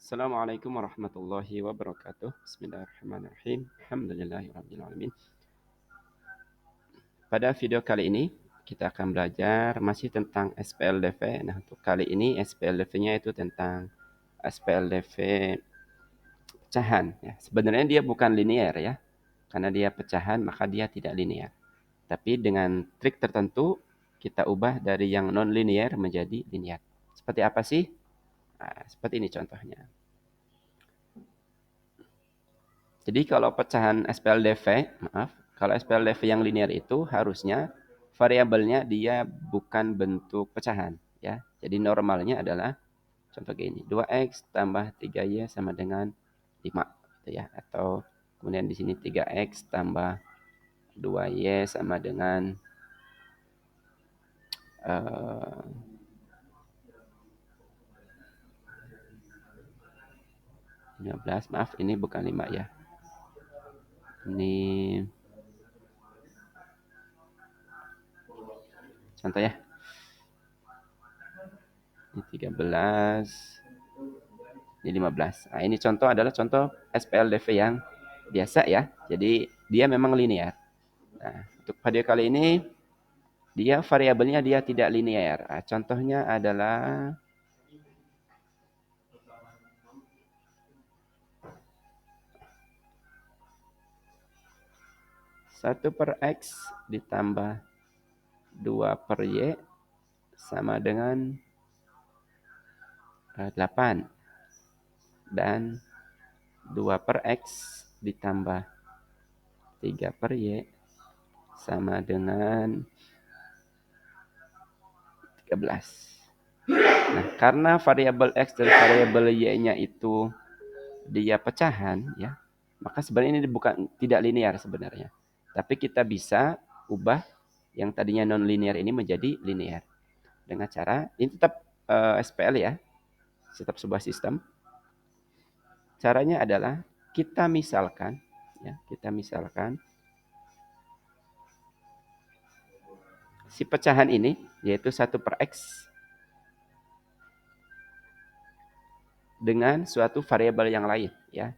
Assalamualaikum warahmatullahi wabarakatuh. Bismillahirrahmanirrahim. Alhamdulillahirabbil alamin. Pada video kali ini kita akan belajar masih tentang SPLDV. Nah, untuk kali ini SPLDV-nya itu tentang SPLDV pecahan ya. Sebenarnya dia bukan linear ya. Karena dia pecahan maka dia tidak linear. Tapi dengan trik tertentu kita ubah dari yang non linear menjadi linear. Seperti apa sih? Nah, seperti ini contohnya. Jadi kalau pecahan SPLDV, kalau SPLDV yang linear itu harusnya variabelnya dia bukan bentuk pecahan, ya. Jadi normalnya adalah contoh gini, 2x tambah 3y sama dengan 5, gitu ya. Atau kemudian di sini 3x tambah 2y sama dengan 15, maaf ini bukan 5 ya. Ini contoh ya. Ini 13, ini 15. Nah, ini contoh adalah contoh SPLDV yang biasa ya. Jadi dia memang linear. Nah, untuk video kali ini dia variabelnya dia tidak linear. Nah, contohnya adalah 1 per X ditambah 2 per Y sama dengan 8. Dan 2 per X ditambah 3 per Y sama dengan 13. Nah, karena variabel X dan variabel Y-nya itu dia pecahan, ya, maka sebenarnya ini bukan tidak linear sebenarnya. Tapi kita bisa ubah yang tadinya non linear ini menjadi linear dengan cara ini tetap SPL ya, tetap sebuah sistem. Caranya adalah kita misalkan si pecahan ini yaitu 1 per X dengan suatu variabel yang lain ya.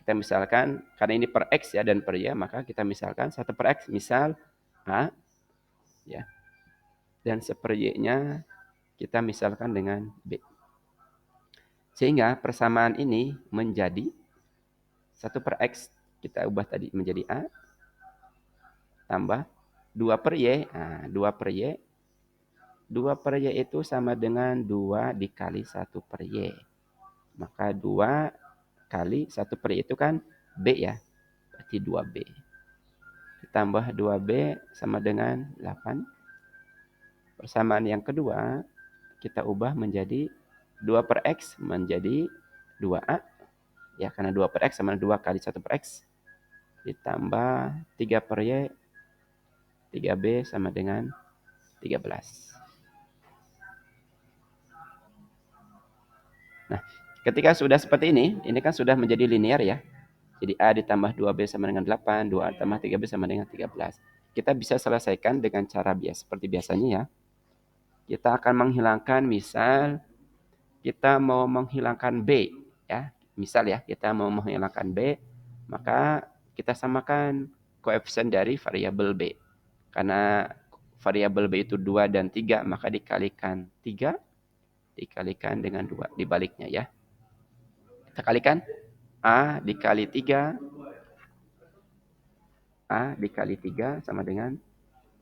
Kita misalkan karena ini per X ya dan per Y, maka kita misalkan 1 per X misal A ya. Dan seper Y-nya kita misalkan dengan B. Sehingga persamaan ini menjadi 1 per X kita ubah tadi menjadi A tambah 2 per Y. Nah, 2 per Y. 2 per Y itu sama dengan 2 dikali 1 per Y. Maka 2 kali 1 per Y itu kan B ya. Berarti 2B. Ditambah 2B sama dengan 8. Persamaan yang kedua kita ubah menjadi 2 per X menjadi 2A. Ya, karena 2 per X sama 2 kali 1 per X. Ditambah 3 per Y. 3B sama dengan 13. Nah, ketika sudah seperti ini kan sudah menjadi linear ya. Jadi A ditambah 2B sama dengan 8, 2A tambah 3B sama dengan 13. Kita bisa selesaikan dengan cara biasa seperti biasanya ya. Kita akan menghilangkan misal kita mau menghilangkan B ya. Misal ya, kita mau menghilangkan B, maka kita samakan koefisien dari variabel B. Karena variabel B itu 2 dan 3, maka dikalikan 3 dikalikan dengan 2 dibaliknya ya. Kita kalikan A dikali 3, A dikali 3 sama dengan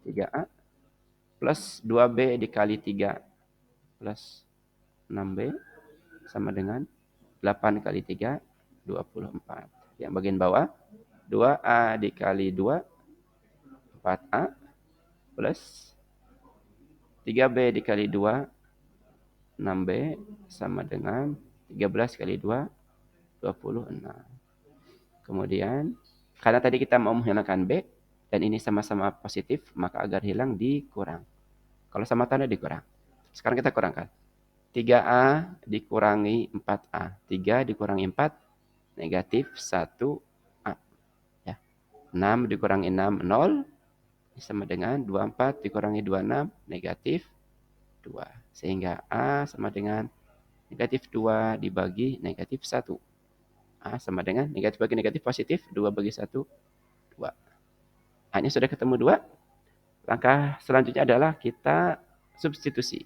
3A plus 2B dikali 3 plus 6B sama dengan 8 kali 3, 24. Yang bagian bawah, 2A dikali 2, 4A plus 3B dikali 2, 6B sama dengan 13 kali 2, 26. Kemudian, karena tadi kita mau menghilangkan B, dan ini sama-sama positif, maka agar hilang dikurang. Kalau sama tanda dikurang. Sekarang kita kurangkan. 3A dikurangi 4A. 3 dikurangi 4, negatif 1A. Ya. 6 dikurangi 6, 0. Sama dengan 24 dikurangi 26, negatif 2. Sehingga A sama dengan Negatif 2 dibagi negatif 1. Sama dengan negatif bagi negatif positif, 2 bagi 1, 2. A-nya sudah ketemu 2. Langkah selanjutnya adalah kita substitusi.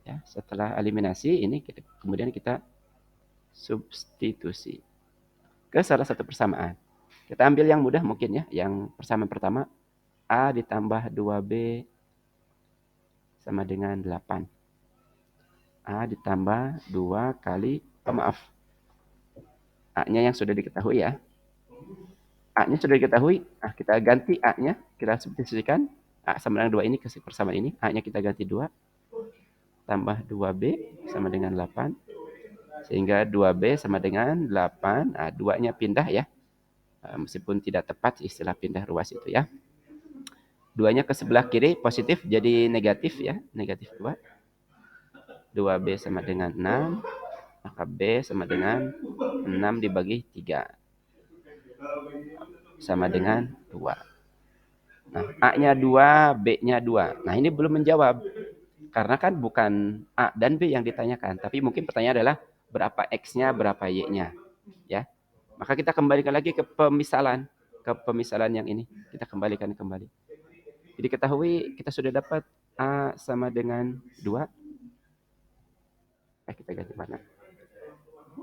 Ya, setelah eliminasi ini kemudian kita substitusi ke salah satu persamaan. Kita ambil yang mudah mungkin ya, yang persamaan pertama, A ditambah 2B sama dengan 8. A ditambah 2 kali, maaf, A-nya yang sudah diketahui ya. A-nya sudah diketahui, kita ganti A-nya, kita substitusikan. A sama dengan 2 ini ke persamaan ini, A-nya kita ganti 2, tambah 2B sama dengan 8. Sehingga 2B sama dengan 8, 2-nya pindah ya. Meskipun tidak tepat istilah pindah ruas itu ya. 2-nya ke sebelah kiri positif jadi negatif ya, negatif 2. 2B sama dengan 6, maka B sama dengan 6 dibagi 3. Sama dengan 2. Nah, A-nya 2, B-nya 2. Nah, ini belum menjawab. Karena kan bukan A dan B yang ditanyakan, tapi mungkin pertanyaan adalah berapa X-nya, berapa Y-nya. Ya. Maka kita kembalikan lagi ke pemisalan. Ke pemisalan yang ini. Kita kembalikan kembali. Jadi ketahui kita sudah dapat A sama dengan 2. Kita ganti mana?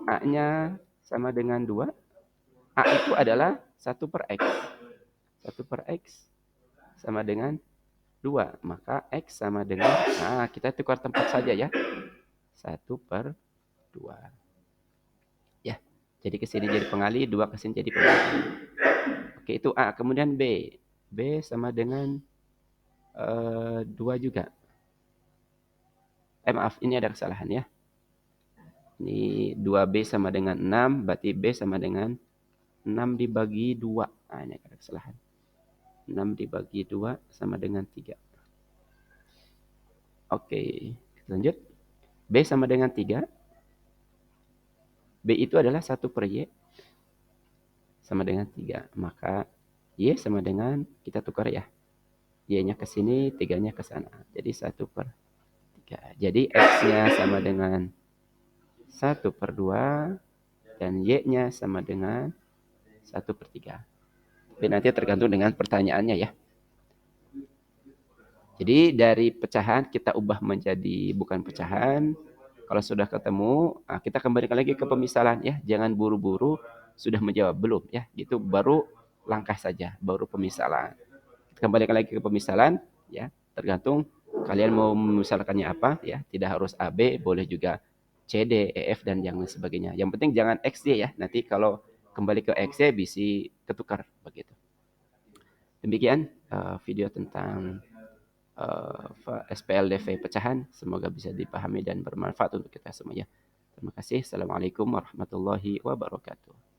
A-nya sama dengan 2. A itu adalah 1 per X. 1 per X sama dengan 2. Maka X sama dengan, kita tukar tempat saja ya. 1 per 2. Ya, jadi ke sini jadi pengali, 2 ke sini jadi pengali. Oke, itu A. Kemudian B. B sama dengan 2 juga. Maaf, ini ada kesalahan ya. Ini 2B sama dengan 6, berarti B sama dengan 6 dibagi 2. Ini ada kesalahan. 6 dibagi 2 sama dengan 3. Oke, lanjut. B sama dengan 3. B itu adalah 1 per Y sama dengan 3. Maka Y sama dengan, kita tukar ya. Y-nya ke sini, 3-nya ke sana. Jadi 1 per 3. Jadi X-nya sama dengan 1 per 2. Dan Y-nya sama dengan 1 per 3. Tapi nanti tergantung dengan pertanyaannya ya. Jadi dari pecahan kita ubah menjadi bukan pecahan. Kalau sudah ketemu, kita kembalikan lagi ke pemisalan ya. Jangan buru-buru sudah menjawab, belum ya. Itu baru langkah saja, baru pemisalan. Kita kembalikan lagi ke pemisalan ya. Tergantung kalian mau memisalkannya apa ya. Tidak harus A, B, boleh juga C, D, E, F dan yang lain sebagainya. Yang penting jangan X, Y ya. Nanti kalau kembali ke X, Y bisa ketukar begitu. Demikian video tentang SPLDV pecahan. Semoga bisa dipahami dan bermanfaat untuk kita semuanya. Terima kasih. Assalamualaikum warahmatullahi wabarakatuh.